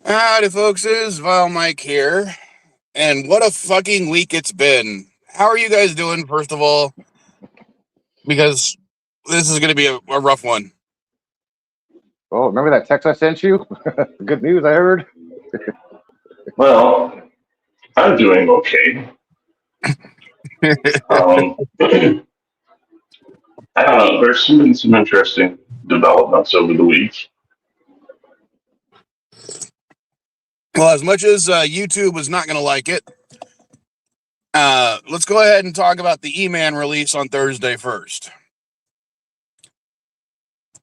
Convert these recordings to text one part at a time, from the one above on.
Howdy, folks. It's Vile Mike here, and what a fucking week it's been. How are you guys doing, first of all? Because this is going to be a rough one. Oh, remember that text I sent you? Good news, I heard. Well, I'm doing okay. I don't know. There's been some interesting developments over the week. Well, as much as YouTube was not going to like it, let's go ahead and talk about the E-Man release on Thursday first.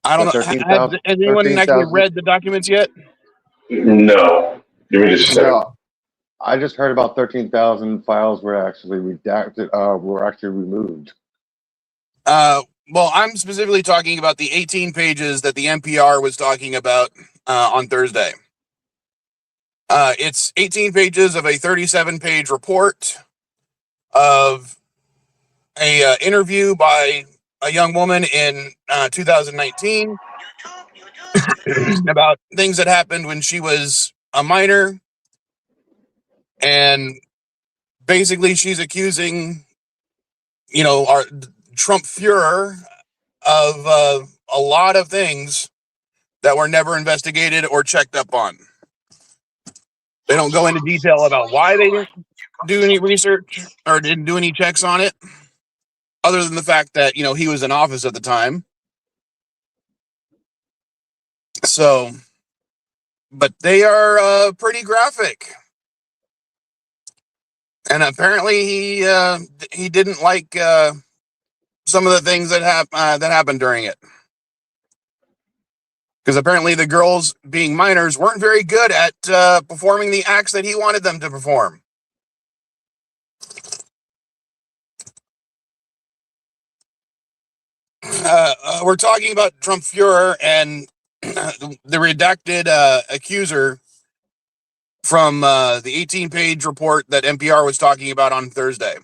I don't know. Has anyone actually read the documents yet? No. Give me just a second. No, I just heard about 13,000 files were actually redacted, were actually removed. Well, I'm specifically talking about the 18 pages that the NPR was talking about on Thursday. It's 18 pages of a 37-page report of a interview by a young woman in 2019 about things that happened when she was a minor. And basically she's accusing, our Trump Fuhrer of a lot of things that were never investigated or checked up on. They don't go into detail about why they didn't do any research or didn't do any checks on it, other than the fact that, he was in office at the time. So, but they are pretty graphic. And apparently he didn't like some of the things that happened during it. Because apparently the girls, being minors, weren't very good at performing the acts that he wanted them to perform. We're talking about Trump Fuhrer and the redacted accuser from the 18-page report that NPR was talking about on Thursday.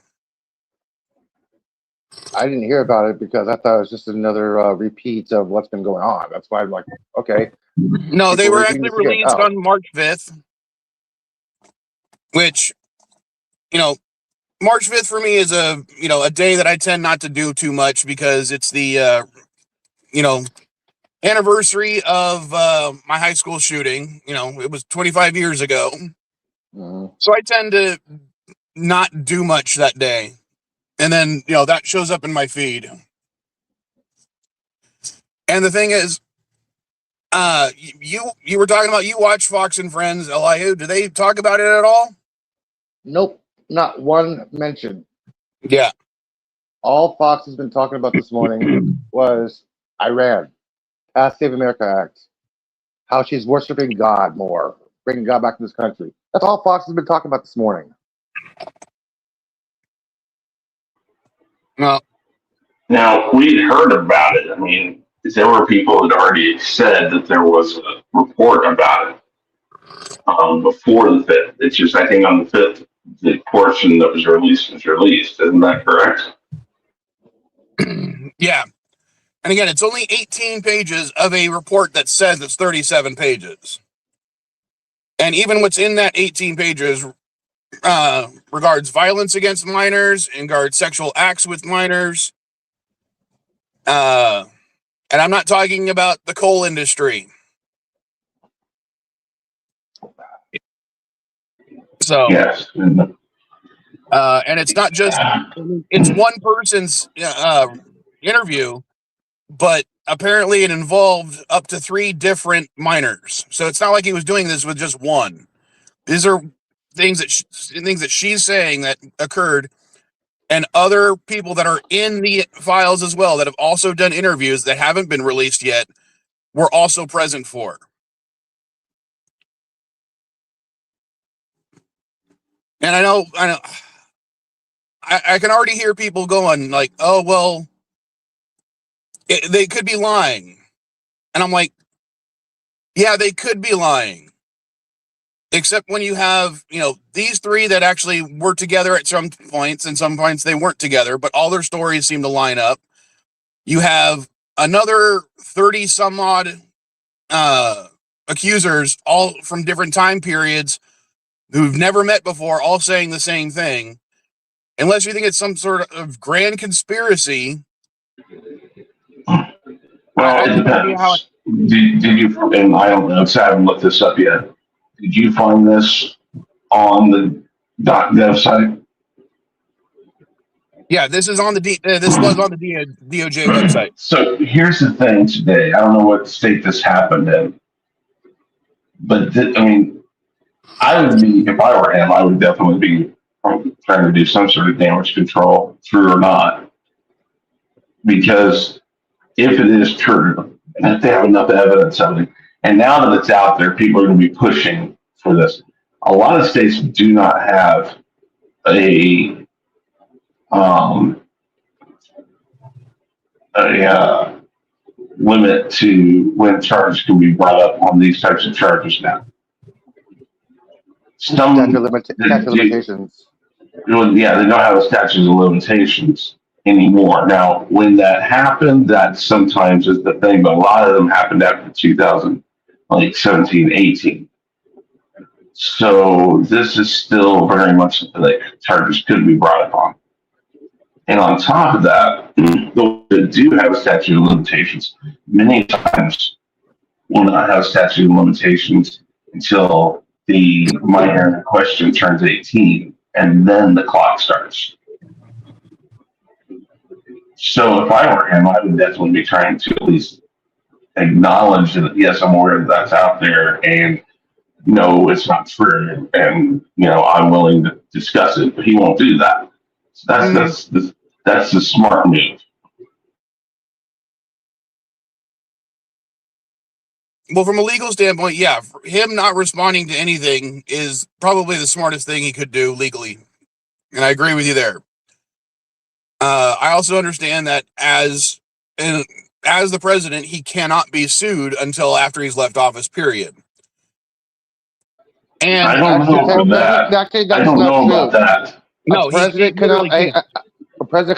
I didn't hear about it because I thought it was just another repeat of what's been going on. That's why I'm like, okay. No, they were actually released on March 5th, which, March 5th for me is a day that I tend not to do too much because it's the, anniversary of my high school shooting. It was 25 years ago. Mm-hmm. So I tend to not do much that day. And then, that shows up in my feed. And the thing is, you were talking about, you watch Fox and Friends, Elihu. Do they talk about it at all? Nope, not one mention. Yeah. All Fox has been talking about this morning was Iran, Pass Save America Act, how she's worshiping God more, bringing God back to this country. That's all Fox has been talking about this morning. Well, now, we'd heard about it. I mean, there were people that already said that there was a report about it before the 5th. It's just, I think on the 5th, the portion that was released. Isn't that correct? Yeah. And again, it's only 18 pages of a report that says it's 37 pages. And even what's in that 18 pages regards violence against minors and regards sexual acts with minors. And I'm not talking about the coal industry. So, yes. And it's not just, it's one person's interview, but apparently it involved up to 3 different minors. So it's not like he was doing this with just one. These are things that she's saying that occurred, and other people that are in the files as well that have also done interviews that haven't been released yet were also present for. And I know, I can already hear people going like, "Oh well, they could be lying," and I'm like, "Yeah, they could be lying." Except when you have, these three that actually were together at some points, and some points they weren't together, but all their stories seem to line up. You have another 30 some odd accusers, all from different time periods, who've never met before, all saying the same thing. Unless you think it's some sort of grand conspiracy. Well, I it have no idea how depends. Did you, and I don't know, because I haven't looked this up yet. Did you find this on the .gov site? Yeah, this is on the this was on the DOJ website. So here's the thing today. I don't know what state this happened in, but I mean, I would be, if I were him, I would definitely be trying to do some sort of damage control, true or not, because if it is true, and if they have enough evidence of it, and now that it's out there, people are going to be pushing for this. A lot of states do not have a limit to when charges can be brought up on these types of charges now. Statute of limitations. Yeah, they don't have a statute of limitations anymore. Now, when that happened, that sometimes is the thing, but a lot of them happened after 2017, 18. So this is still very much like charges could be brought upon. And on top of that, those that do have a statute of limitations, many times will not have a statute of limitations until the minor in question turns 18, and then the clock starts. So if I were him, I would definitely be trying to at least acknowledge that, yes, I'm aware that that's out there, and no, it's not true, and I'm willing to discuss it, but he won't do that. So that's the smart move. Well, from a legal standpoint, yeah, him not responding to anything is probably the smartest thing he could do legally, and I agree with you there. I also understand that as the president, he cannot be sued until after he's left office. Period. And I don't know about that. Actually, I that's don't not know true. about that. No, a president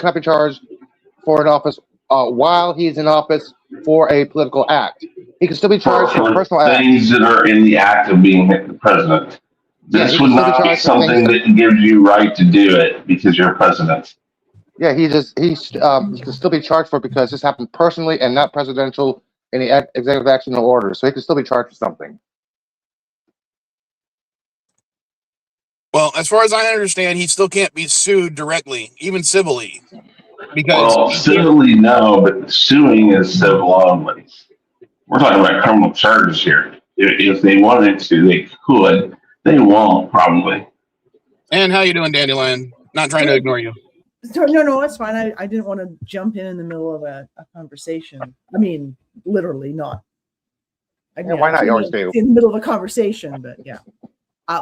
cannot be charged for an office while he's in office for a political act. He can still be charged for personal acts. Things that are in the act of being the president. This would not be something that gives you right to do it because you're president. Yeah, he can still be charged for it because this happened personally and not presidential any executive action or order. So he can still be charged for something. Well, as far as I understand, he still can't be sued directly, even civilly. Because civilly, no, but suing is civil only. We're talking about criminal charges here. If they wanted to, they could. They won't, probably. And how you doing, Dandelion? Not trying to ignore you. No, that's fine. I didn't want to jump in the middle of a conversation. I mean, literally not. Why not? You always do. In the middle of a conversation, but yeah.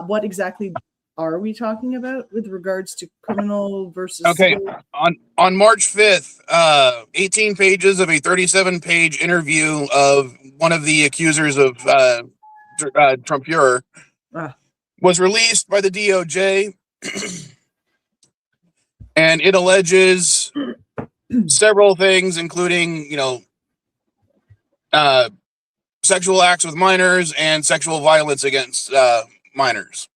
What exactly are we talking about with regards to criminal versus? Okay, on March 5th, 18 pages of a 37-page interview of one of the accusers of Trump was released by the DOJ, and it alleges several things, including sexual acts with minors and sexual violence against minors.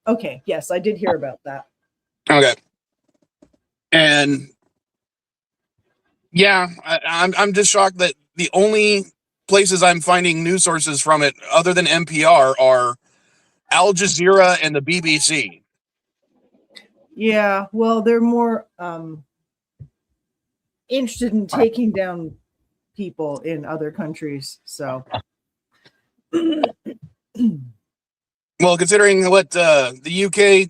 Okay, yes, I did hear about that. Okay. And yeah, I'm just shocked that the only places I'm finding news sources from it other than NPR are Al Jazeera and the BBC. Yeah, well, they're more interested in taking down people in other countries, so well, considering what the UK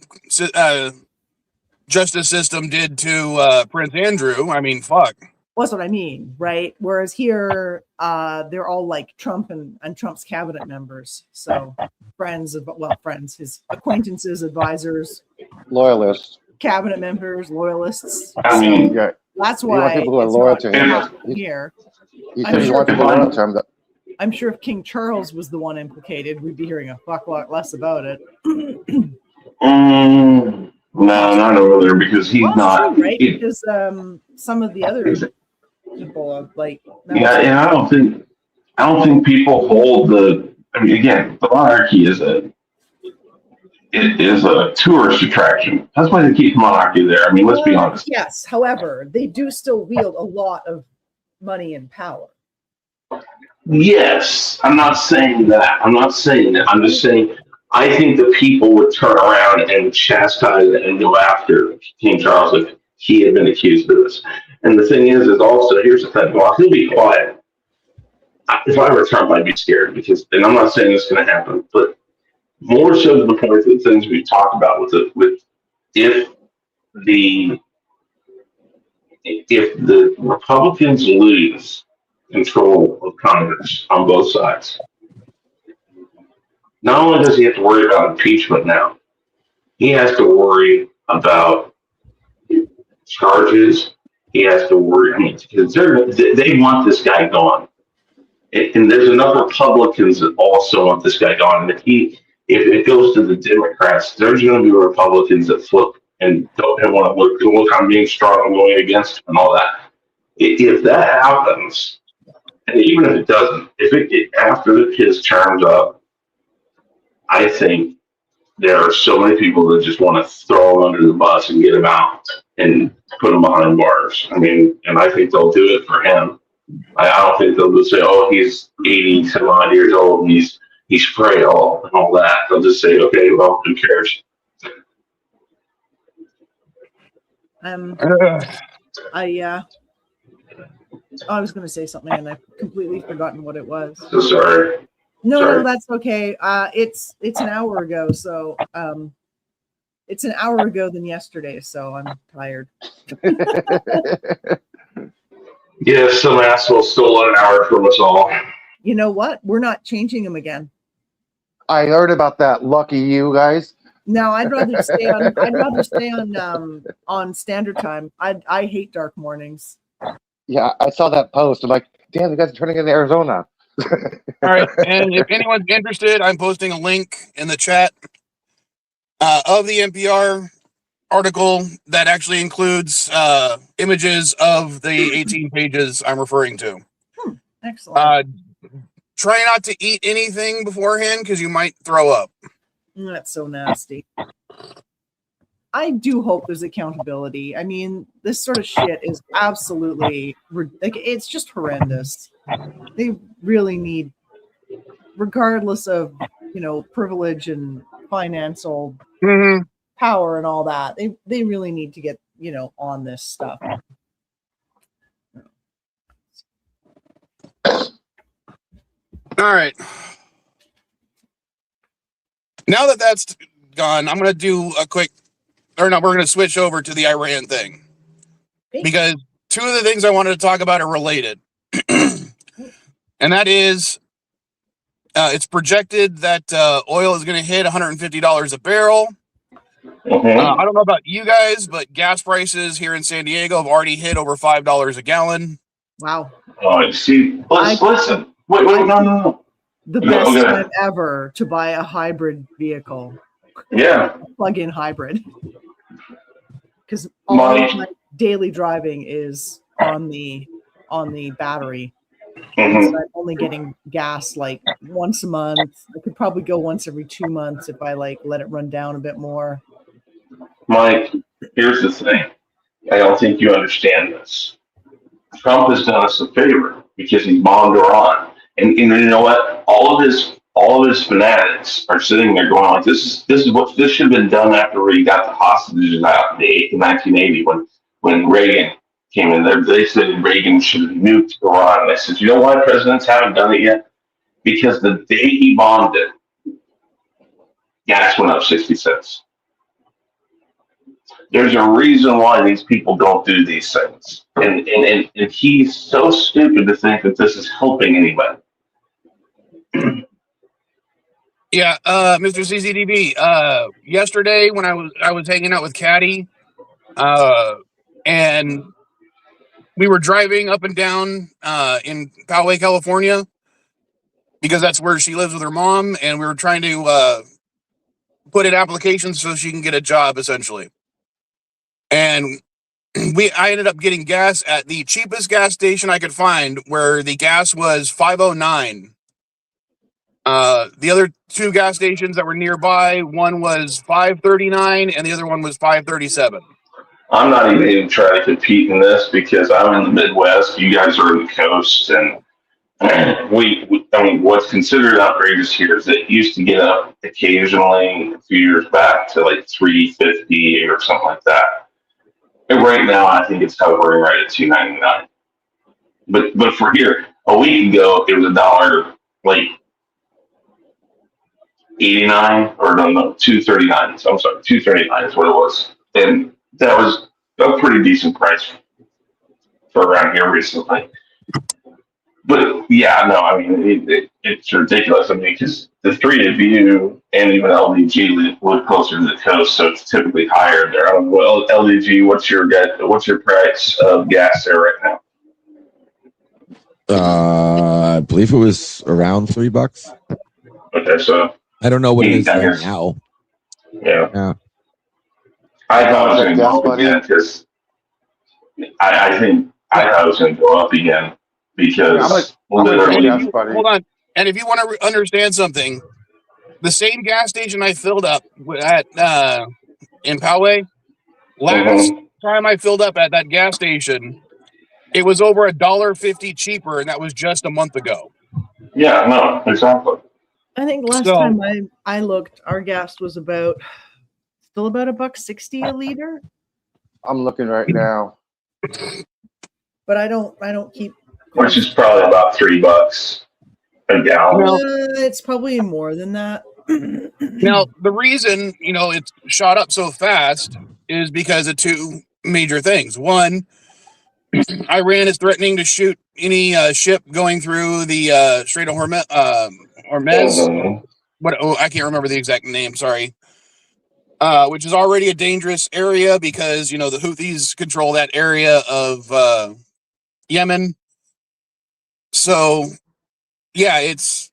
justice system did to Prince Andrew, I mean, fuck. That's what I mean, right? Whereas here, they're all like Trump and Trump's cabinet members. So friends, his acquaintances, advisors, Loyalists. cabinet members, loyalists. I mean, Yeah. That's You want why people who are it's loyal not to him. happening here. He I'm said he sure wants people loyal to him. I'm sure if King Charles was the one implicated, we'd be hearing a fuck lot less about it. no, not over there because he's Well, not. true, right? Because some of the other people are like. Yeah, and I don't think people hold the. I mean, again, the monarchy is a tourist attraction. That's why they keep monarchy there. I mean, let's be honest. Yes, however, they do still wield a lot of money and power. Yes, I'm not saying that. I'm not saying that. I'm just saying I think the people would turn around and chastise and go after King Charles if he had been accused of this. And the thing is also, here's the thing. Well, he'll be quiet. If I were Trump, I'd be scared because, and I'm not saying this is going to happen, but more so to the point of the things we've talked about with if the Republicans lose control of Congress on both sides, not only does he have to worry about impeachment now, he has to worry about charges. He has to worry. I mean, because they want this guy gone, and there's enough Republicans that also want this guy gone. And if it goes to the Democrats, there's going to be Republicans that flip and don't want to look. I'm being strong. I'm going against him and all that. If that happens, and even if it doesn't, after his term's up, I think there are so many people that just want to throw him under the bus and get him out and put him behind bars. I mean, and I think they'll do it for him. I don't think they'll just say, "Oh, he's 80 some odd years old and he's frail and all that." They'll just say, "Okay, well, who cares?" I was going to say something and I've completely forgotten what it was. So sorry. No, that's okay. It's an hour ago, so it's an hour ago than yesterday, so I'm tired. Yeah, some asshole stole an hour from us all. You know what? We're not changing them again. I heard about that. Lucky you guys. No, I'd rather stay on standard time. I hate dark mornings. Yeah, I saw that post. I'm like, damn, you guys are turning into Arizona. All right, and if anyone's interested, I'm posting a link in the chat of the NPR article that actually includes images of the 18 pages I'm referring to. Excellent. Try not to eat anything beforehand because you might throw up. That's so nasty. I do hope there's accountability. I mean, this sort of shit is absolutely like it's just horrendous. They really need, regardless of privilege and financial power and all that, they really need to get on this stuff. All right. Now that that's gone, I'm going to do a quick, we're going to switch over to the Iran thing. Because two of the things I wanted to talk about are related. And that is, it's projected that oil is going to hit $150 a barrel. I don't know about you guys, but gas prices here in San Diego have already hit over $5 a gallon. Wow. Oh, see, listen. Wait, no. The best time ever to buy a hybrid vehicle. Yeah. A plug-in hybrid. Because all of my daily driving is on the battery. So I'm only getting gas like once a month. I could probably go once every 2 months if I let it run down a bit more. Mike, here's the thing. I don't think you understand this. Trump has done us a favor because he bombed Iran. And you know what? All of his fanatics are sitting there going like, this should have been done after we got the hostages out in 1980 when Reagan came in there. They said Reagan should have nuked Iran. And I said, you know why presidents haven't done it yet? Because the day he bombed it, gas went up 60 cents. There's a reason why these people don't do these things. And he's so stupid to think that this is helping anybody. Yeah, Mr. CCDB. Yesterday when I was hanging out with Caddy, and we were driving up and down in Poway, California, because that's where she lives with her mom, and we were trying to put in applications so she can get a job, essentially. And I ended up getting gas at the cheapest gas station I could find, where the gas was $5.09. The other two gas stations that were nearby, one was $5.39 and the other one was $5.37. I'm not even trying to compete in this because I'm in the Midwest. You guys are in the coast, and I mean, what's considered outrageous here is it used to get up occasionally a few years back to like $3.50 or something like that. And right now, I think it's hovering right at $2.99. But for here, a week ago, it was $1 like 89 or no $2.39. So I'm sorry, $2.39 is what it was, and that was a pretty decent price for around here recently. But yeah, no, I mean it's ridiculous. I mean, because the three of you and even LDG live closer to the coast, so it's typically higher there. I don't know, well, LDG, what's your price of gas there right now? I believe it was around $3. Okay, so I don't know what it is right now. Yeah. I thought it was going to go up again because I think I thought it was going to go up again because literally. Hold on. And if you want to understand something, the same gas station I filled up at in Poway, last time I filled up at that gas station, it was over $1.50 cheaper, and that was just a month ago. Yeah, no, exactly. I think last time I looked, our gas was still about $1.60 a liter. I'm looking right now. But I don't keep. Which is probably about $3 a gallon. It's probably more than that. Now, the reason it's shot up so fast is because of two major things. One, Iran is threatening to shoot any ship going through the Strait of Hormuz. I can't remember the exact name. Sorry. Which is already a dangerous area because the Houthis control that area of Yemen. So, yeah, it's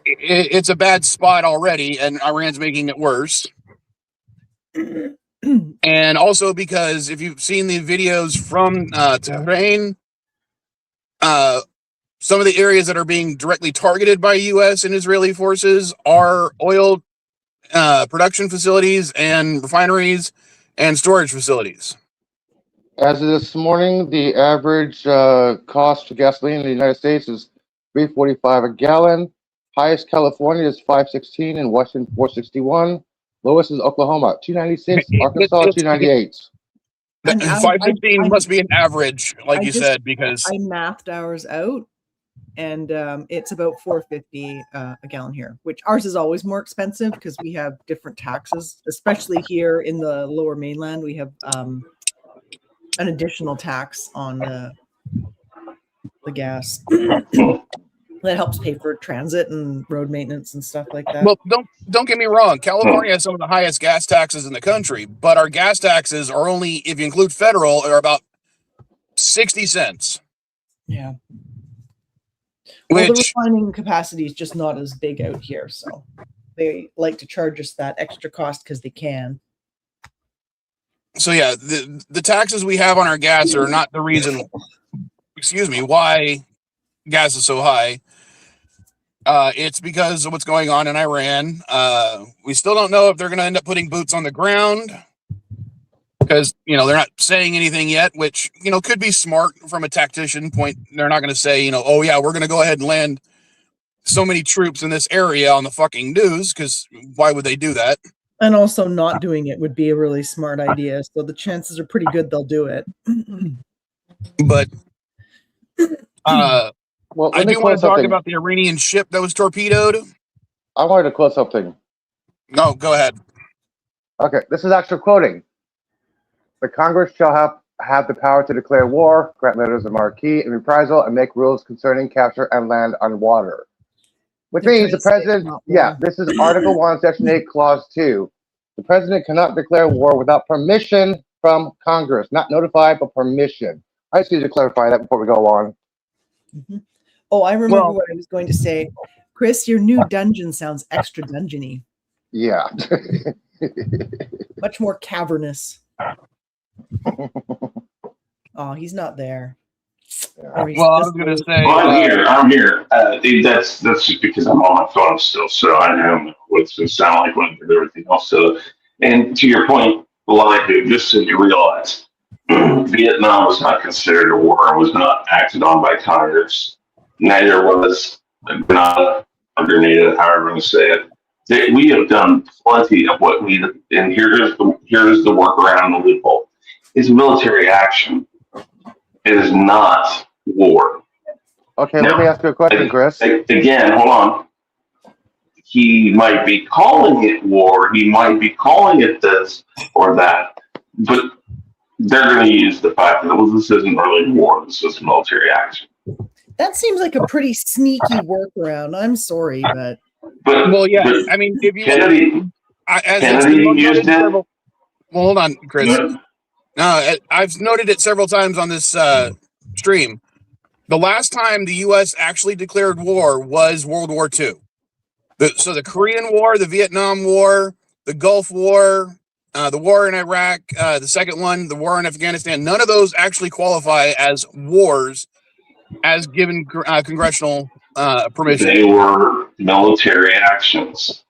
a bad spot already, and Iran's making it worse. And also because if you've seen the videos from Tehran, some of the areas that are being directly targeted by U.S. and Israeli forces are oil production facilities and refineries and storage facilities. As of this morning, the average cost for gasoline in the United States is $3.45 a gallon. Highest California is $5.16 and Washington $4.61. Lowest is Oklahoma $2.96, Arkansas $2.98. And 5.16 must be an average, like you said, because I mathed ours out, and it's about $4.50 a gallon here. Which ours is always more expensive because we have different taxes, especially here in the Lower Mainland. We have an additional tax on the gas that helps pay for transit and road maintenance and stuff like that. Well, don't get me wrong. California has some of the highest gas taxes in the country, but our gas taxes are only, if you include federal, are about 60 cents. Yeah. Which, well, the refining capacity is just not as big out here, so they like to charge us that extra cost because they can. So yeah, the taxes we have on our gas are not the reason, why gas is so high. It's because of what's going on in Iran. We still don't know if they're going to end up putting boots on the ground because, they're not saying anything yet, which, could be smart from a tactician point. They're not going to say, oh yeah, we're going to go ahead and land so many troops in this area on the fucking news, because why would they do that? And also not doing it would be a really smart idea. So the chances are pretty good they'll do it. But Well, I do want to talk about the Iranian ship that was torpedoed. I wanted to quote something. No, go ahead. Okay, this is actually quoting. The Congress shall have the power to declare war, grant letters of marque and reprisal, and make rules concerning capture and land on water. Which They're means the trying to say it's president, not yeah, war. this is Article 1, Section 8, Clause 2. The president cannot declare war without permission from Congress. Not notified, but permission. I just need to clarify that before we go on. Mhm. Oh, I remember Well- what I was going to say. Chris, your new dungeon sounds extra dungeony, Yeah. much more cavernous. Oh, he's not there. Or he's Well, I this was going to way. say, Well, I'm here. That's just because I'm on my phone still, so I know what it's going to sound like when I do everything else. So, and to your point, dude, just so you realize, Vietnam was not considered a war and was not acted on by Congress. Neither was Grenada or Grenada, however you want to say it. We have done plenty of what we, and here's the workaround, the loophole. It's military action. It is not war. Okay, Now, let me ask you a question, Chris. Again, hold on. He might be calling it war. He might be calling it this or that, but they're going to use the fact that this isn't really war. This is military action. That seems like a pretty sneaky workaround. I'm sorry, but But well, yeah, but I mean, if you Kennedy as it's Kennedy been noted used it. several, well, hold on, Chris. I've noted it several times on this stream. The last time the U.S. actually declared war was World War II. So the Korean War, the Vietnam War, the Gulf War, the war in Iraq, the second one, the war in Afghanistan, none of those actually qualify as wars as given congressional permission. They were military actions.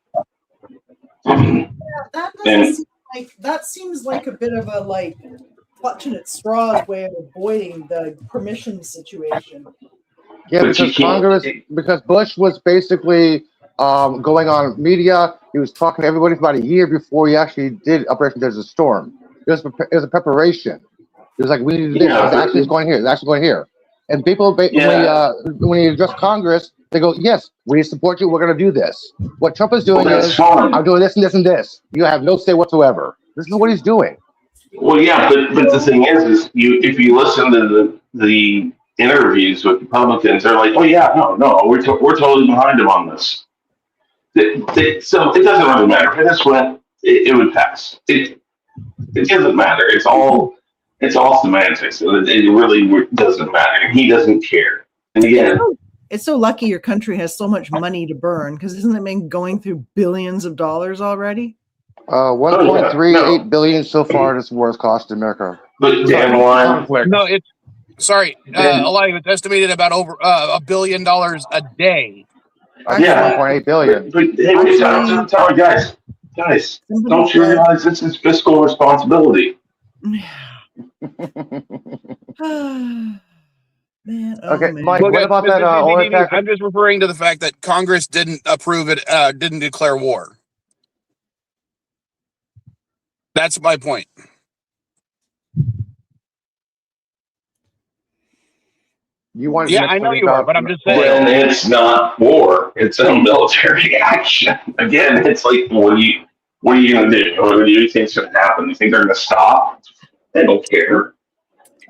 that doesn't And seem like that seems like a bit of a clutching at straws way of avoiding the permission situation. Yeah, But you because can't- because Bush was basically going on media. He was talking to everybody for about a year before he actually did Operation Desert Storm. It was a preparation. It was like, we need to do this. Yeah, It's actually going here. It's actually going here. And people, Yeah. when you address Congress, they go, yes, we support you. We're going to do this. What Trump is doing Well, that's is, fine. I'm doing this and this and this. You have no say whatsoever. This is what he's doing. Well, yeah, but the thing is if you listen to the interviews with Republicans, they're like, oh yeah, no, we're totally behind them on this. So it doesn't really matter. If this went, it would pass. It doesn't matter. It's all semantics. It really doesn't matter. He doesn't care. And again, It's so lucky your country has so much money to burn, because isn't it been going through billions of dollars already? 1.38 billion so far this war has cost America. but Dan Wan, No, it's sorry, Alive. It's estimated about over $1 billion a day. Yeah. 1.8 billion. but hey, wait, tell me, guys, don't you realize this is fiscal responsibility? Man, Okay, man. Mike, what about that oil attack? I'm just referring to the fact that Congress didn't approve it, didn't declare war. That's my point. You want Yeah, I know you are, but I'm just saying. Then it's not war. It's a military action. Again, it's like, what are you gonna do? What do you think's gonna happen? You think they're gonna stop? They don't care.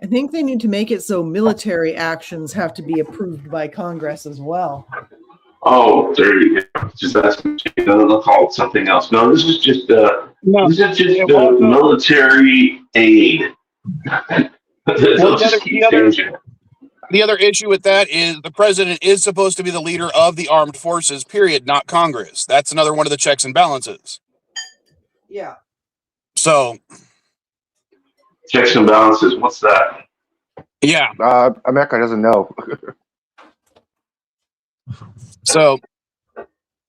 I think they need to make it so military actions have to be approved by Congress as well. Oh, there you go. Just that's they'll call it something else. No, this is just military aid. They'll just keep changing. The other issue with that is the president is supposed to be the leader of the armed forces, period, not Congress. That's another one of the checks and balances. Yeah. So, Checks and balances. What's that? yeah. America doesn't know. So,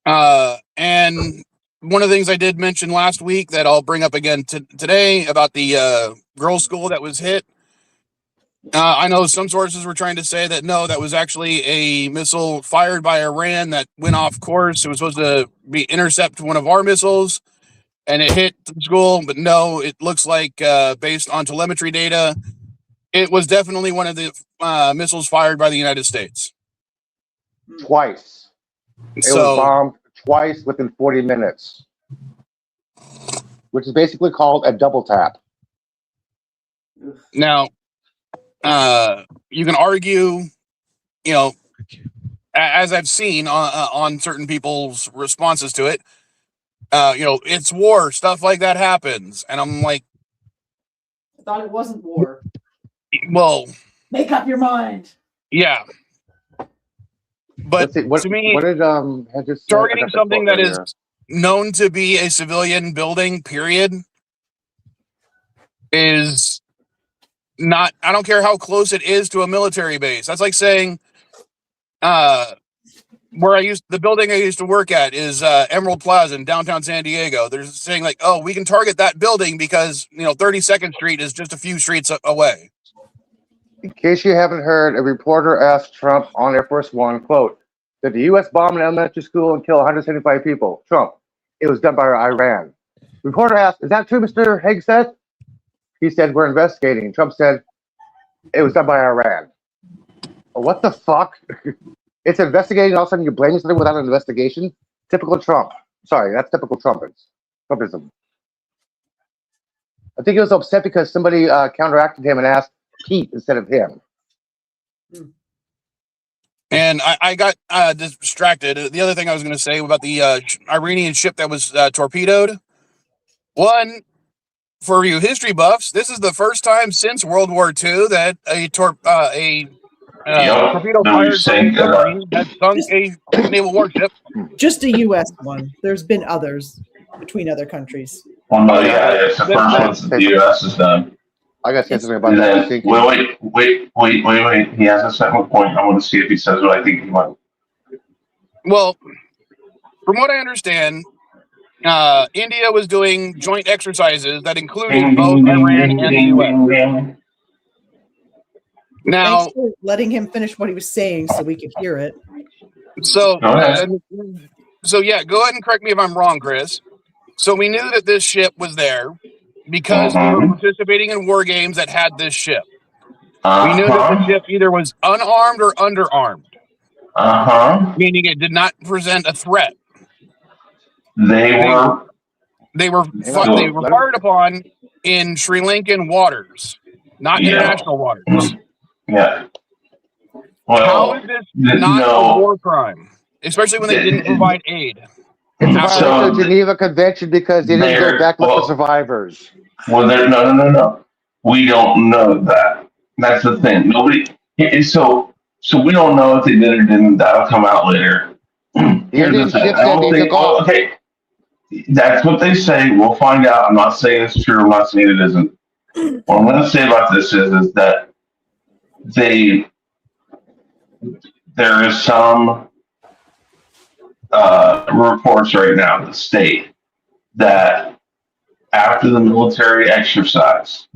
and one of the things I did mention last week that I'll bring up again today about the girls' school that was hit. I know some sources were trying to say that no, that was actually a missile fired by Iran that went off course. It was supposed to intercept one of our missiles, and it hit the school. But no, it looks like based on telemetry data, it was definitely one of the missiles fired by the United States. Twice. It was bombed twice within 40 minutes. which is basically called a double tap. Now, you can argue, as I've seen on certain people's responses to it, it's war, stuff like that happens, and I'm like, I thought it wasn't war. Well, make up your mind. Yeah, but to me, what did Hedges say? Targeting something that is known to be a civilian building, period, is not. I don't care how close it is to a military base. That's like saying, the building I used to work at is Emerald Plaza in downtown San Diego. They're saying like, oh, we can target that building because 32nd Street is just a few streets away. In case you haven't heard, a reporter asked Trump on Air Force One, quote, did the U.S. bomb an elementary school and kill 175 people? Trump, it was done by Iran. Reporter asked, is that true, Mr. Haig said? He said, we're investigating. Trump said, it was done by Iran. What the fuck? It's investigating, all of a sudden you're blaming something without an investigation? Typical Trump. Sorry, that's typical Trumpism. I think he was upset because somebody counteracted him and asked Pete instead of him. And I got distracted. The other thing I was going to say about the Iranian ship that was torpedoed. One, for you history buffs, this is the first time since World War II that a torpedo fired from submarine has sunk a naval warship. Just a U.S. one. There's been others between other countries. Well, no, yeah, it's the first one that the U.S. has done. I got to say something about that. Wait. He has a second point. I want to see if he says what I think he might. Well, from what I understand, India was doing joint exercises that included both Iran and the U.S. Now, thanks for letting him finish what he was saying so we could hear it. So yeah, go ahead and correct me if I'm wrong, Chris. So we knew that this ship was there because we were participating in war games that had this ship. We knew that the ship either was unarmed or underarmed. Meaning it did not present a threat. They were fired upon in Sri Lankan waters, not international waters. Yeah. Well, how is this not a war crime? Especially when they didn't provide aid. It's violated the Geneva Convention because they didn't go back with the survivors. Well, no. We don't know that. That's the thing. Nobody. So we don't know if they did or didn't. That'll come out later. Okay. That's what they say. We'll find out. I'm not saying it's true. I'm not saying it isn't. What I'm going to say about this is that there is some reports right now that state that after the military exercise,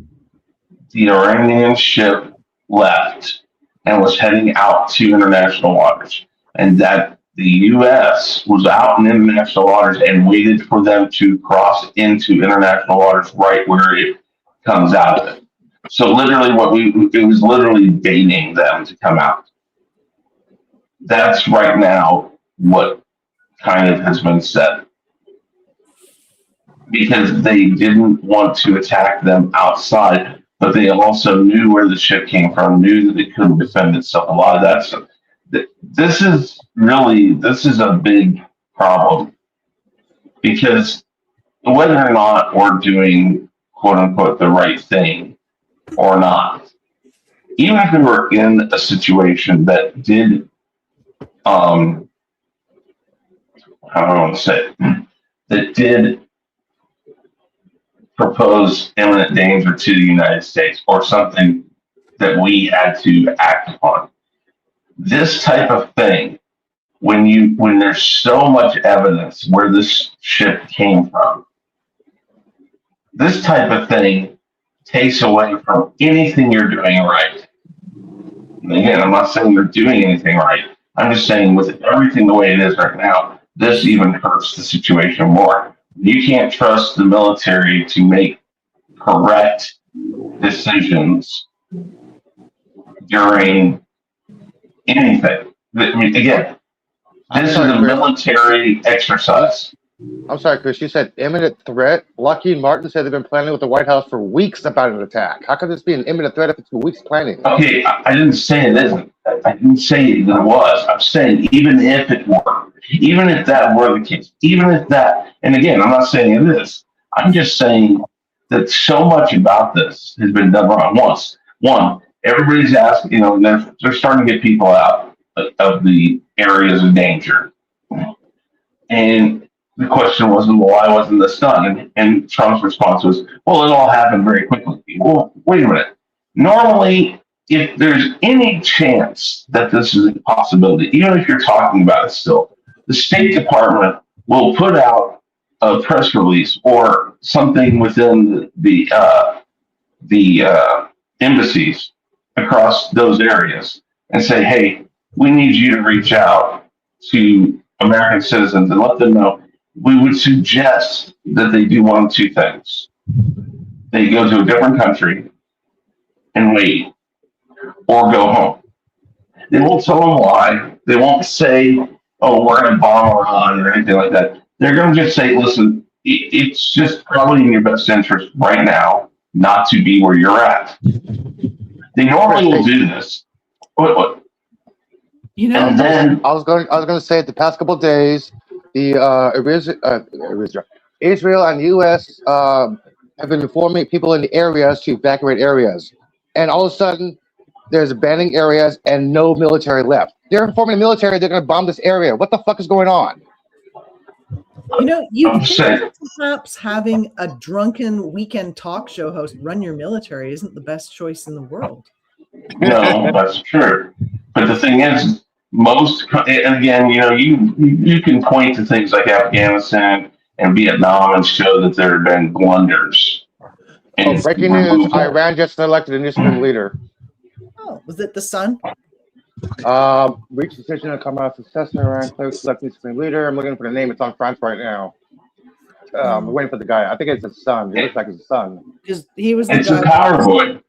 the Iranian ship left and was heading out to international waters, and that the U.S. was out in international waters and waited for them to cross into international waters right where it comes out of it. So literally it was literally baiting them to come out. That's right now what kind of has been said. Because they didn't want to attack them outside, but they also knew where the ship came from, knew that it couldn't defend itself. A lot of that stuff. This is a big problem. Because whether or not we're doing, quote unquote, the right thing or not, even if we were in a situation that did, I don't want to say, that did propose imminent danger to the United States or something that we had to act upon. This type of thing, when there's so much evidence where this ship came from, this type of thing takes away from anything you're doing right. And again, I'm not saying you're doing anything right. I'm just saying with everything the way it is right now, this even hurts the situation more. You can't trust the military to make correct decisions during anything. I mean, again, this is a military exercise. I'm sorry, Chris. You said imminent threat. Lockheed Martin said they've been planning with the White House for weeks about an attack. How could this be an imminent threat if it's been weeks planning? Okay, I didn't say it isn't. I didn't say that it was. I'm saying even if it were, even if that were the case, even if that, and again, I'm not saying it is. I'm just saying that so much about this has been done wrong. One, everybody's asking, they're starting to get people out of the areas of danger. And the question wasn't, well, why wasn't this done? And Trump's response was, well, it all happened very quickly. Well, wait a minute. Normally, if there's any chance that this is a possibility, even if you're talking about it still, the State Department will put out a press release or something within the embassies across those areas and say, hey, we need you to reach out to American citizens and let them know. We would suggest that they do one of two things. They go to a different country and wait, or go home. They won't tell them why. They won't say, oh, we're going to bomb Iran or anything like that. They're going to just say, listen, it's just probably in your best interest right now not to be where you're at. They normally will do this. What? And then I was going to say the past couple of days, the Israel and U.S. Have been informing people in the areas to evacuate areas, and all of a sudden, there's banning areas and no military left. They're informing the military they're going to bomb this area. What the fuck is going on? You think perhaps having a drunken weekend talk show host run your military isn't the best choice in the world. No, that's true. But the thing is, and again, you can point to things like Afghanistan and Vietnam and show that there have been blunders. Breaking news: Iran just elected a new supreme leader. Oh, was it the Sun? Reached decision to come out successor. Iran claims to select new supreme leader. I'm looking for the name. It's on France right now. We're waiting for the guy. I think it's his son. It looks like his son. Because he was. It's a power boy.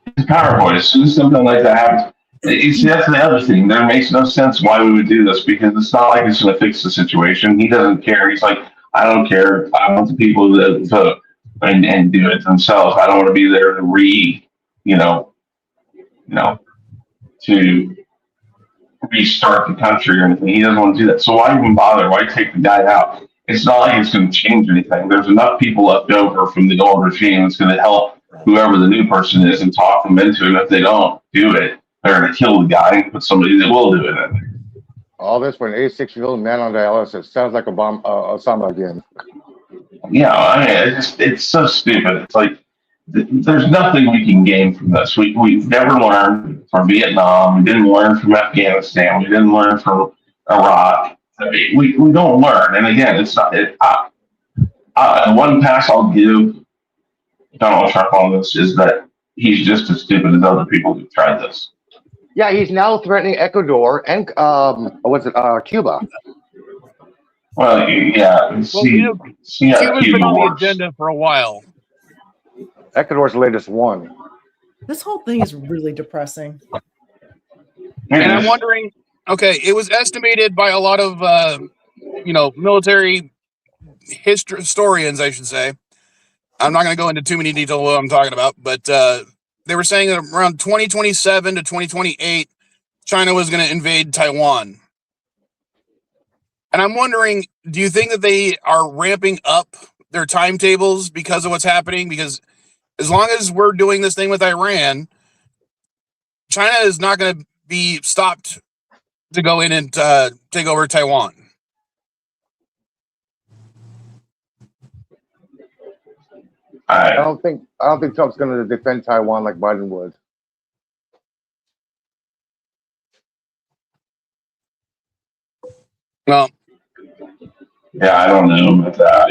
It's a power boy. As soon as something like that happens, you see, that's the other thing. There makes no sense why we would do this because it's not like it's going to fix the situation. He doesn't care. He's like, I don't care. I want the people to vote and do it themselves. I don't want to be there to restart the country or anything. He doesn't want to do that. So why even bother? Why take the guy out? It's not like it's going to change anything. There's enough people left over from the old regime that's going to help whoever the new person is and talk them into it. If they don't do it, they're going to kill the guy and put somebody that will do it in there. All this for an 86-year-old man on dialysis. Sounds like Osama again. Yeah, I mean, it's so stupid. It's like, there's nothing we can gain from this. We've never learned from Vietnam. We didn't learn from Afghanistan. We didn't learn from Iraq. I mean, we don't learn. And again, it's not. One pass I'll give Donald Trump on this is that he's just as stupid as other people who've tried this. Yeah, he's now threatening Ecuador and Cuba. Well, yeah. Cuba's been on the agenda for a while. Ecuador's the latest one. This whole thing is really depressing. And I'm wondering, okay, it was estimated by a lot of, military historians, I should say. I'm not going to go into too many details of what I'm talking about, but they were saying that around 2027 to 2028, China was going to invade Taiwan. And I'm wondering, do you think that they are ramping up their timetables because of what's happening? Because as long as we're doing this thing with Iran, China is not going to be stopped to go in and take over Taiwan. I don't think Trump's going to defend Taiwan like Biden would. Well, yeah, I don't know about that.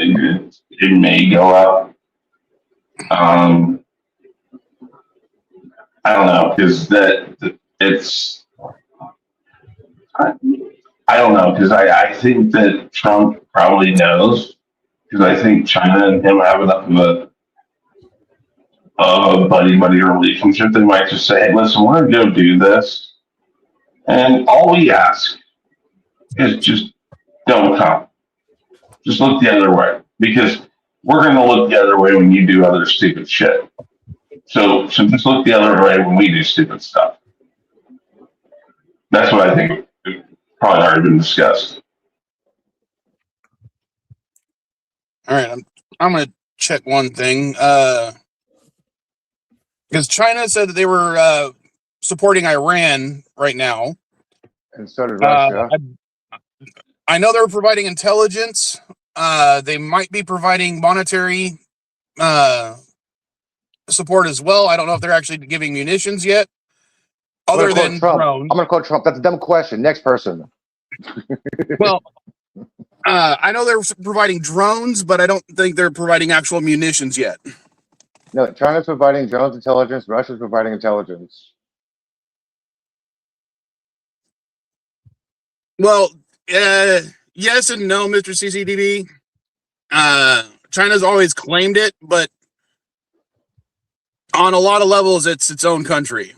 It may go up. I don't know because it's. I don't know because I think that Trump probably knows because I think China and him have enough of a buddy relationship. They might just say, "Hey, listen, we're going to go do this," and all we ask is just don't come. Just look the other way, because we're going to look the other way when you do other stupid shit. So just look the other way when we do stupid stuff. That's what I think probably already been discussed. All right, I'm going to check one thing. Because China said that they were supporting Iran right now. And so did Russia. I know they're providing intelligence. They might be providing monetary support as well. I don't know if they're actually giving munitions yet. Other than Trump. drones. I'm going to quote Trump. That's a dumb question. Next person. Well, I know they're providing drones, but I don't think they're providing actual munitions yet. No, China's providing drones intelligence. Russia's providing intelligence. Well, yes and no, Mr. CCTV. China's always claimed it, but on a lot of levels, it's its own country.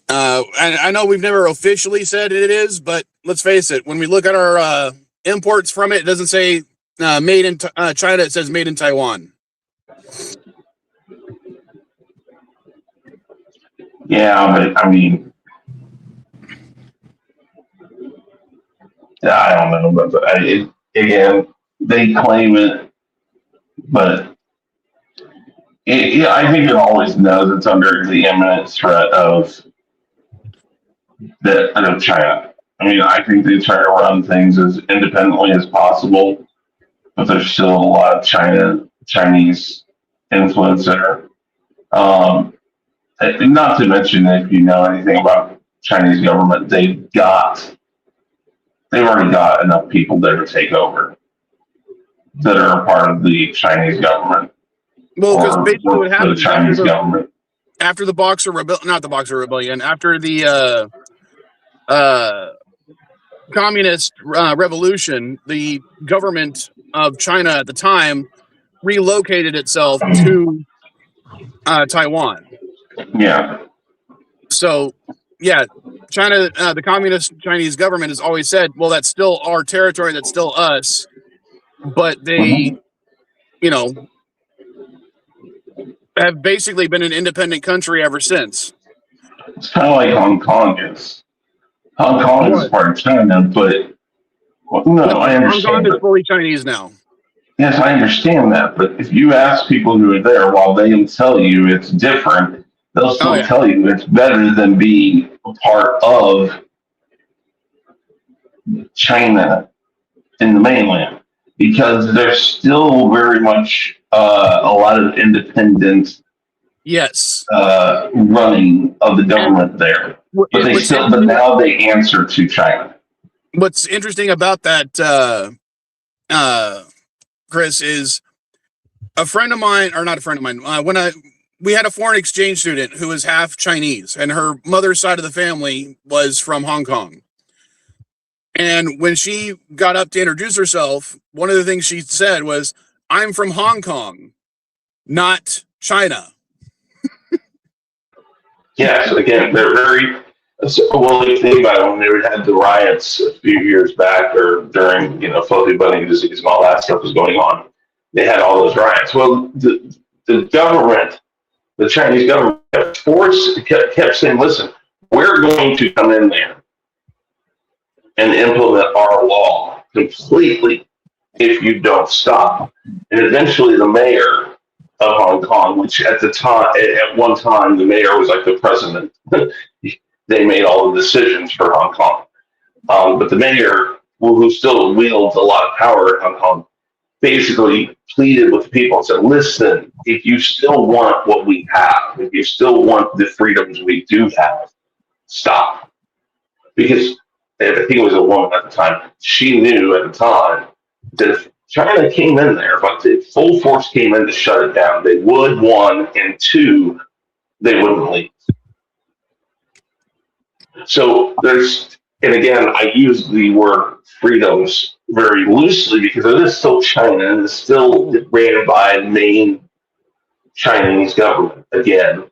I know we've never officially said it is, but let's face it. When we look at our imports from it, it doesn't say made in China. It says made in Taiwan. Yeah, but I mean, I don't know, but again, they claim it, but I think it always knows it's under the imminent threat of China. I mean, I think they try to run things as independently as possible, but there's still a lot of Chinese influence there. Not to mention, if you know anything about Chinese government, they've already got enough people there to take over that are a part of the Chinese government. Well, because basically what happened the Chinese government after the Boxer Rebellion, not the Boxer Rebellion, after the communist revolution, the government of China at the time relocated itself to Taiwan. Yeah. So, yeah, China, the communist Chinese government has always said, well, that's still our territory, that's still us. But they, have basically been an independent country ever since. It's kind of like Hong Kong is. Hong Kong is part of China, but no, I understand. Hong Kong is fully Chinese now. Yes, I understand that. But if you ask people who are there, while they'll tell you it's different, they'll still tell you it's better than being a part of China in the mainland, because there's still very much a lot of independent running of the government there. But but now they answer to China. What's interesting about that, Chris, is a friend of mine, or not a friend of mine, we had a foreign exchange student who was half Chinese, and her mother's side of the family was from Hong Kong. And when she got up to introduce herself, one of the things she said was, "I'm from Hong Kong, not China." Yes, again, they're very well. You think about it, when they had the riots a few years back, or during filthy bunny disease and all that stuff was going on, they had all those riots. Well, the government, the Chinese government, kept saying, "Listen, we're going to come in there and implement our law completely if you don't stop." And eventually, the mayor of Hong Kong, which at one time the mayor was like the president, they made all the decisions for Hong Kong. But the mayor, who still wields a lot of power in Hong Kong, basically pleaded with the people and said, "Listen, if you still want what we have, if you still want the freedoms we do have, stop." Because I think it was a woman at the time, she knew at the time that if China came in there, but if full force came in to shut it down, they would, one, and two, they wouldn't leave. So and again, I use the word freedoms very loosely because it is still China and it's still ran by the main Chinese government again.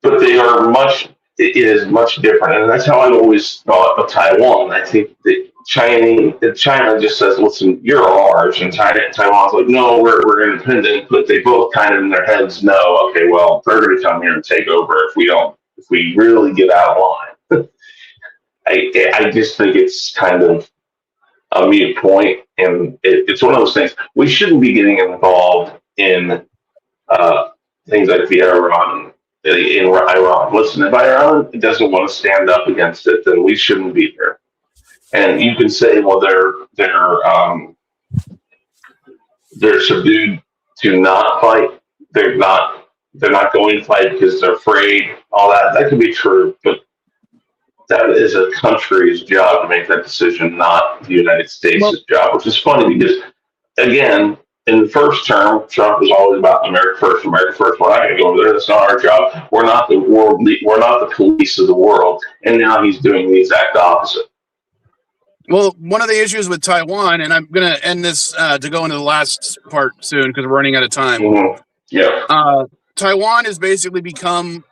But they are much it is much different, and that's how I've always thought of Taiwan. I think that China just says, "Listen, you're ours," and Taiwan's like, "No, we're independent." But they both kind of in their heads know, okay, well, they're going to come here and take over if we really get out of line. I just think it's kind of a mute point, and it's one of those things. We shouldn't be getting involved in things like the Iran in Iran. Listen, if Iran doesn't want to stand up against it, then we shouldn't be there. And you can say, well, they're subdued to not fight. They're not going to fight because they're afraid. All that could be true, but that is a country's job to make that decision, not the United States' job. Which is funny because, again, in the first term, Trump was always about America first, America first. We're not going to go over there. That's not our job. We're not the world. We're not the police of the world. And now he's doing the exact opposite. Well, one of the issues with Taiwan, and I'm going to end this to go into the last part soon because we're running out of time. Mm-hmm. Yeah. Taiwan has basically become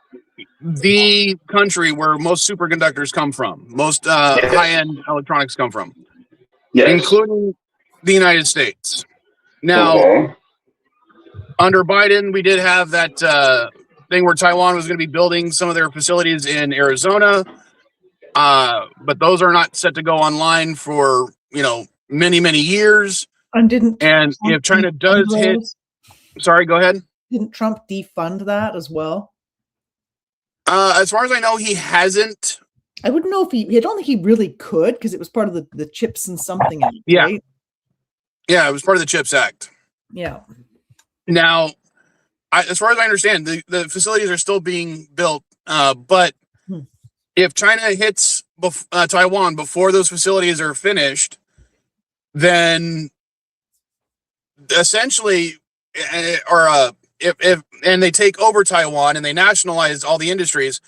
the country where most superconductors come from, most high-end electronics come from, including the United States. Now, under Biden, we did have that thing where Taiwan was going to be building some of their facilities in Arizona, but those are not set to go online for many, many years. And if China does hit, sorry, go ahead. Didn't Trump defund that as well? As far as I know, he hasn't. I wouldn't know if I don't think he really could because it was part of the CHIPS and something Act, yeah. Right? Yeah, it was part of the CHIPS Act. Yeah. Now, as far as I understand, the facilities are still being built, but if China hits Taiwan before those facilities are finished, then essentially, if they take over Taiwan and they nationalize all the industries,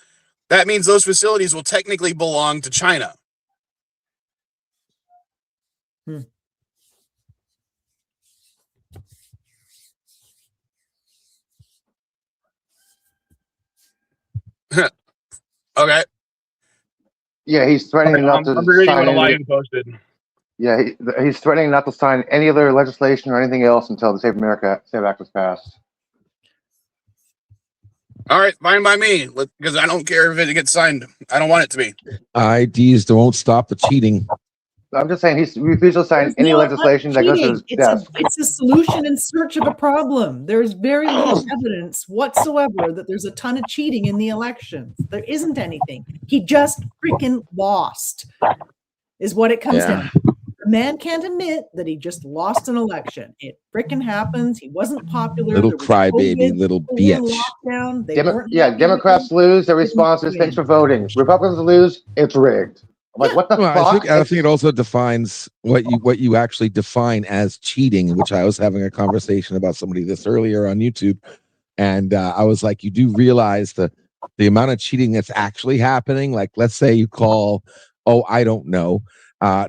that means those facilities will technically belong to China. Okay. Yeah, he's threatening not to sign posted. Yeah, he's threatening not to sign any other legislation or anything else until the Save Act was passed. All right, fine by me, because I don't care if it gets signed. I don't want it to be. IDs won't stop the cheating. I'm just saying he refuses to sign any legislation that goes to his desk. It's a solution in search of a problem. There's very little evidence whatsoever that there's a ton of cheating in the elections. There isn't anything. He just freaking lost, is what it comes down to. The man can't admit that he just lost an election. It freaking happens. He wasn't popular. Little crybaby, little bitch. Democrats lose. Their response is thanks for voting. Republicans lose. It's rigged. I'm like, what the fuck? I think it also defines what you actually define as cheating, which I was having a conversation about somebody this earlier on YouTube, and I was like, you do realize the amount of cheating that's actually happening. Like, let's say you call, I don't know,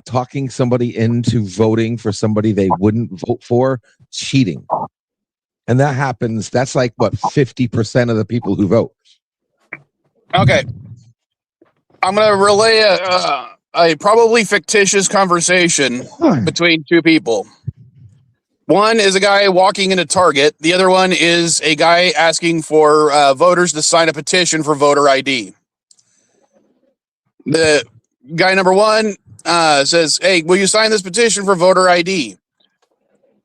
talking somebody into voting for somebody they wouldn't vote for, cheating, and that happens. That's like what 50% of the people who vote. Okay. I'm going to relay a probably fictitious conversation between two people. One is a guy walking into Target. The other one is a guy asking for voters to sign a petition for voter ID. The guy number one says, "Hey, will you sign this petition for voter ID?"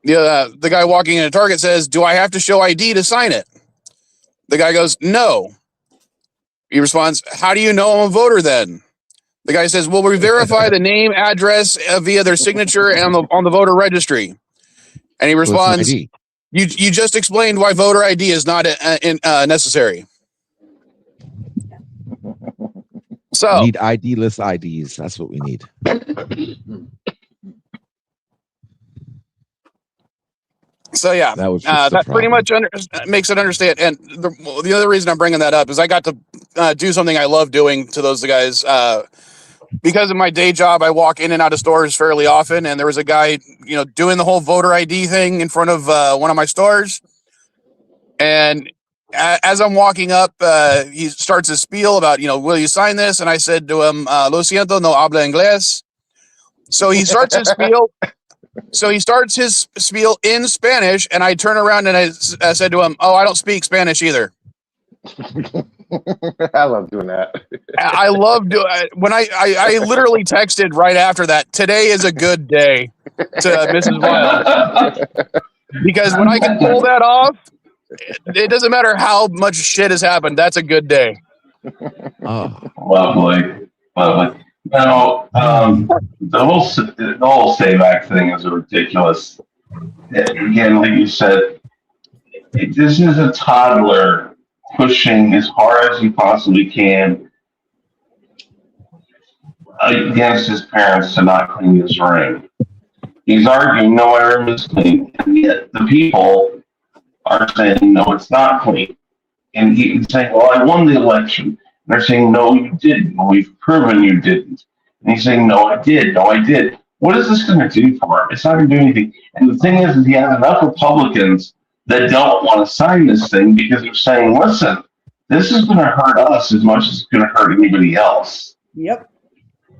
The guy walking into Target says, "Do I have to show ID to sign it?" The guy goes, "No." He responds, "How do you know I'm a voter then?" The guy says, "Well, we verify the name, address via their signature and on the voter registry." And he responds, "You just explained why voter ID is not necessary." So we need ID-less IDs. That's what we need. So yeah, that pretty much makes it understand. And the other reason I'm bringing that up is I got to do something I love doing to those guys. Because of my day job, I walk in and out of stores fairly often, and there was a guy, doing the whole voter ID thing in front of one of my stores, and as I'm walking up, he starts his spiel about, will you sign this? And I said to him, lo siento, no habla inglés. So he starts his spiel. So he starts his spiel in Spanish, and I turn around and I said to him, "Oh, I don't speak Spanish either." I love doing that. I love doing when I literally texted right after that. Today is a good day to Mrs. Vile, because when I can pull that off, it doesn't matter how much shit has happened. That's a good day. Oh, Lovely. Now, the whole SAVAC thing is ridiculous. Again, like you said, this is a toddler pushing as hard as he possibly can against his parents to not clean his room. He's arguing, no, my room is clean, and yet the people are saying, no, it's not clean. And he's saying, well, I won the election. And they're saying, no, you didn't. We've proven you didn't. And he's saying, no, I did. No, I did. What is this going to do for him? It's not going to do anything. And the thing is he has enough Republicans that don't want to sign this thing because they're saying, listen, this is going to hurt us as much as it's going to hurt anybody else. Yep.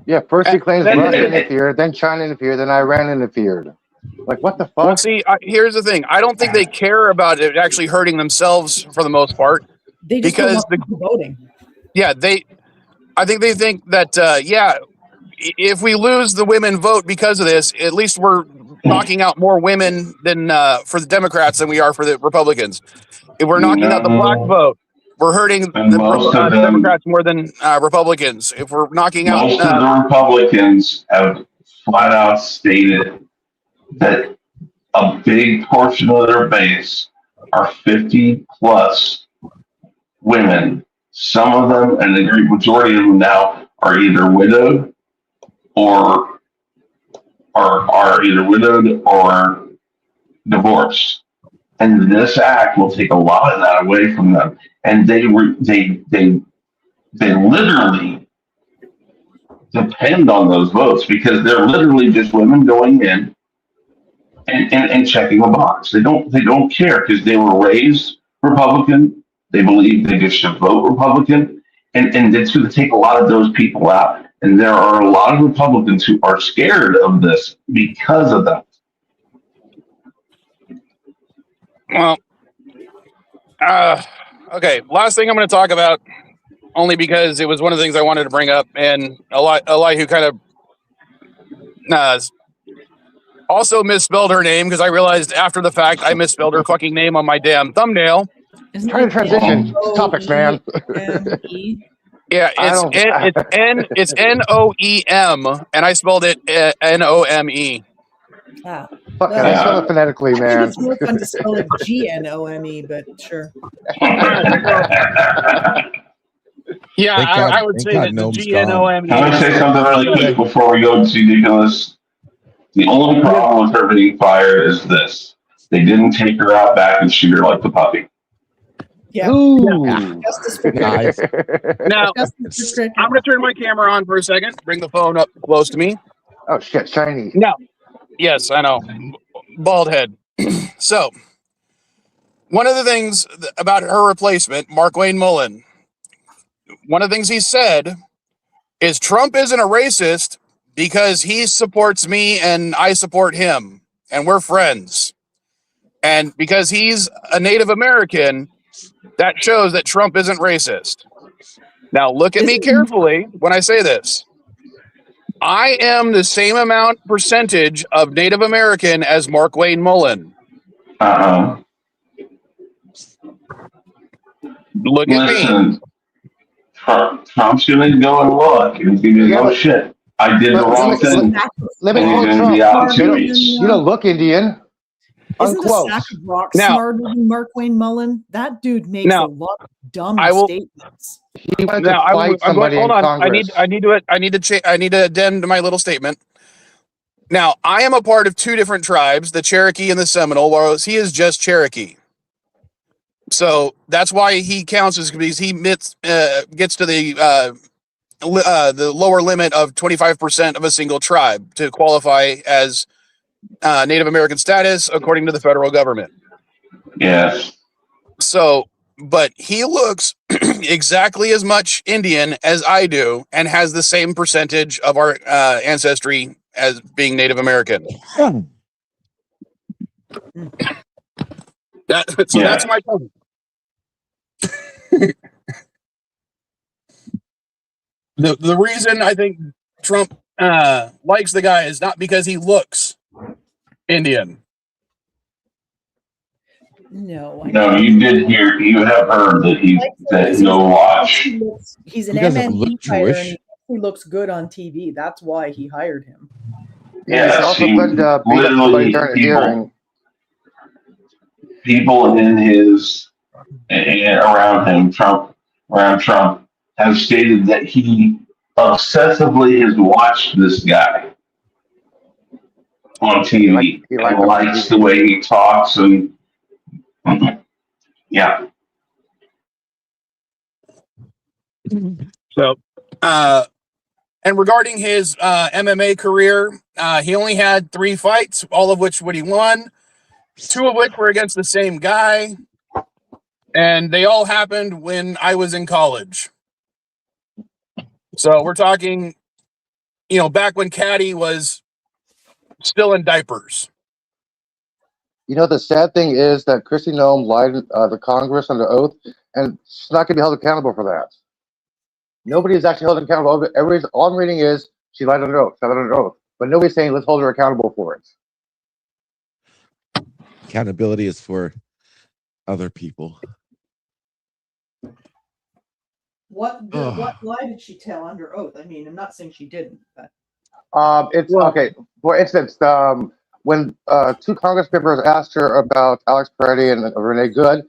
Yeah, first he claims Russia interfered, then China interfered, then Iran interfered. Like, what the fuck? Well, see, here's the thing. I don't think they care about it actually hurting themselves for the most part. They just Because don't want voting. Yeah, I think they think that, if we lose the women vote because of this, at least we're knocking out more women than for the Democrats than we are for the Republicans. If we're knocking out the black vote, we're hurting the Democrats more than Republicans. If we're knocking out... Most of the Republicans have flat out stated that a big portion of their base are 50 plus women. Some of them, and the great majority of them now, are either widowed or divorced. And this act will take a lot of that away from them. And they literally depend on those votes because they're literally just women going in and checking a box. They don't care because they were raised Republican. They believe they just should vote Republican, and it's going to take a lot of those people out. And there are a lot of Republicans who are scared of this because of that. Well, okay. Last thing I'm going to talk about, only because it was one of the things I wanted to bring up, and Elihu kind of also misspelled her name because I realized after the fact I misspelled her fucking name on my damn thumbnail. Trying to transition topics, man. Yeah, it's Noem, and I spelled it Nome. Ah. Fuck it, I spell it phonetically, I think man. it's more fun to spell it Gnome, but sure. Yeah, Thank God- I would thank say God that Nome's Gnome. Can I say something really quick before we go to Nicholas? The only problem with her being fired is this. They didn't take her out back and shoot her like the puppy. Yeah. Ooh. Justice for Nice. Now, Justice for I'm going to turn my camera on for a second. Bring the phone up close to me. Oh shit, shiny. No. Yes, I know. Bald head. So, one of the things about her replacement, Mark Wayne Mullen, one of the things he said is Trump isn't a racist because he supports me and I support him and we're friends. And because he's a Native American, that shows that Trump isn't racist. Now, look at me carefully when I say this. I am the same percentage of Native American as Mark Wayne Mullen. Look at me. Listen, Trump's going to go and look, and he's going to go, shit, I did the wrong thing. Let me And he's call going to Trump. be out in 2 You weeks. You don't look Indian. Isn't a Unquote. sack of rocks Now- smarter than Mark Wayne Mullen? That dude makes Now, a lot of dumb I will- statements. He wanted to Now, fight somebody hold in on. Congress. I need to addend to my little statement. Now, I am a part of two different tribes, the Cherokee and the Seminole, whereas he is just Cherokee. So that's why he counts as because he gets to the lower limit of 25% of a single tribe to qualify as Native American status according to the federal government. Yes. So but he looks exactly as much Indian as I do, and has the same percentage of our ancestry as being Native American. That's my cousin. The reason I think Trump likes the guy is not because he looks Indian. No, No, you have heard that he'll watch. He's an He doesn't MND look fighter, Jewish. and he looks good on TV. That's why he hired him. Yeah, he also threatened to beat up somebody during a hearing. People in his around Trump, have stated that he obsessively has watched this guy on TV He and likes the way he talks and yeah. So, and regarding his MMA career, he only had 3 fights, all of which he won. 2 of which were against the same guy, and they all happened when I was in college. So we're talking, back when Caddy was still in diapers. The sad thing is that Kristi Noem lied to Congress under oath, and she's not going to be held accountable for that. Nobody is actually held accountable. All I'm reading is she lied under oath, but nobody's saying let's hold her accountable for it. Accountability is for other people. What lie did she tell under oath? I mean, I'm not saying she didn't, but okay. For instance, when 2 Congress members asked her about Alex Peretti and Renee Good,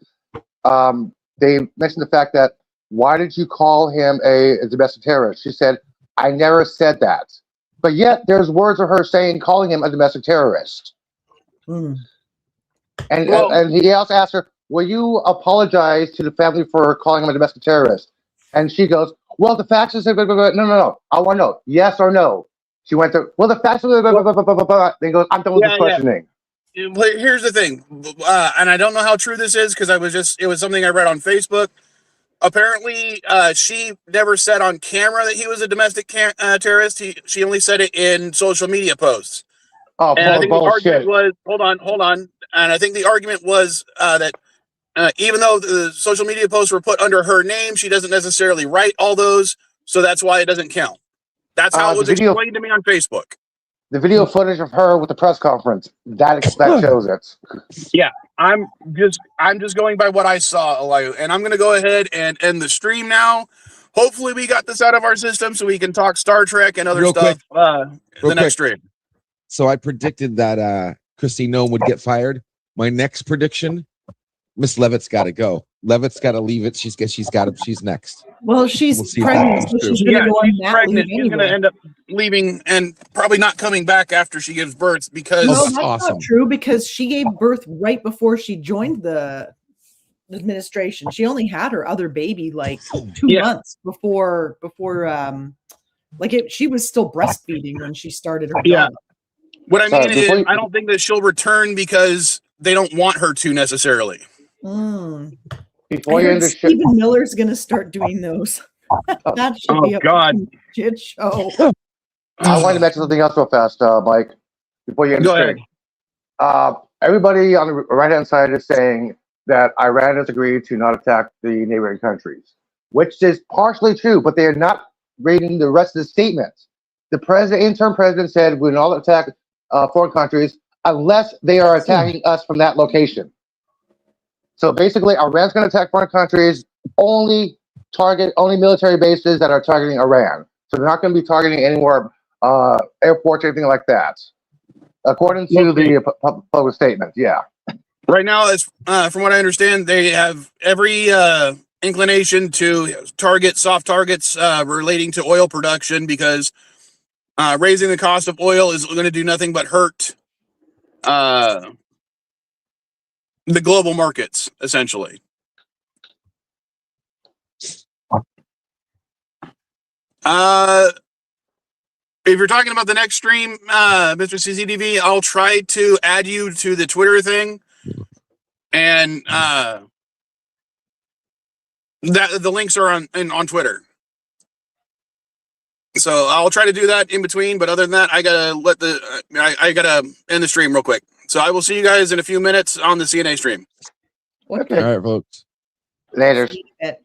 they mentioned the fact that why did you call him a domestic terrorist? She said, I never said that. But yet there's words of her calling him a domestic terrorist. Mm. And he also asked her, will you apologize to the family for calling him a domestic terrorist? And she goes, well, the facts is, no. I want to know, yes or no. She went to, well, the facts are, then goes, I'm done with this questioning. Yeah. Here's the thing, and I don't know how true this is because it was something I read on Facebook. Apparently, she never said on camera that he was a domestic terrorist. She only said it in social media posts. Oh, and I think bullshit. the argument was, hold on. And I think the argument was that even though the social media posts were put under her name, she doesn't necessarily write all those, so that's why it doesn't count. That's how it was explained to me on Facebook. The video footage of her with the press conference that shows it. Yeah, I'm just going by what I saw, Elihu, and I'm going to go ahead and end the stream now. Hopefully, we got this out of our system so we can talk Star Trek and other stuff next stream. So I predicted that Kristi Noem would get fired. My next prediction: Miss Levitt's got to go. Levitt's got to leave it. She's next. Well, she's pregnant, so she's going to go on that leave anyway. She's going to end up leaving and probably not coming back after she gives birth because that's awesome. Not true because she gave birth right before she joined the administration. She only had her other baby like 2 months before she was still breastfeeding when she started her job. What I mean is I don't think that she'll return because they don't want her to necessarily. Before you Stephen Miller's going to start doing those. That should be a shit show. I wanted to mention something else real fast, Mike. Before you end the stream. Everybody on the right-hand side is saying that Iran has agreed to not attack the neighboring countries, which is partially true, but they are not reading the rest of the statement. The interim president said we will not attack foreign countries unless they are attacking us from that location. So basically, Iran's going to attack foreign countries, only military bases that are targeting Iran. So they're not going to be targeting any more airports or anything like that, according to the public statement. Yeah. Right now, as from what I understand, they have every inclination to target soft targets relating to oil production because raising the cost of oil is going to do nothing but hurt the global markets, essentially. If you're talking about the next stream, Mr. CCTV, I'll try to add you to the Twitter thing. And That the links are on Twitter. So I'll try to do that in between, but other than that, I gotta end the stream real quick. So I will see you guys in a few minutes on the CNA stream. Okay. All right, folks. Later. It.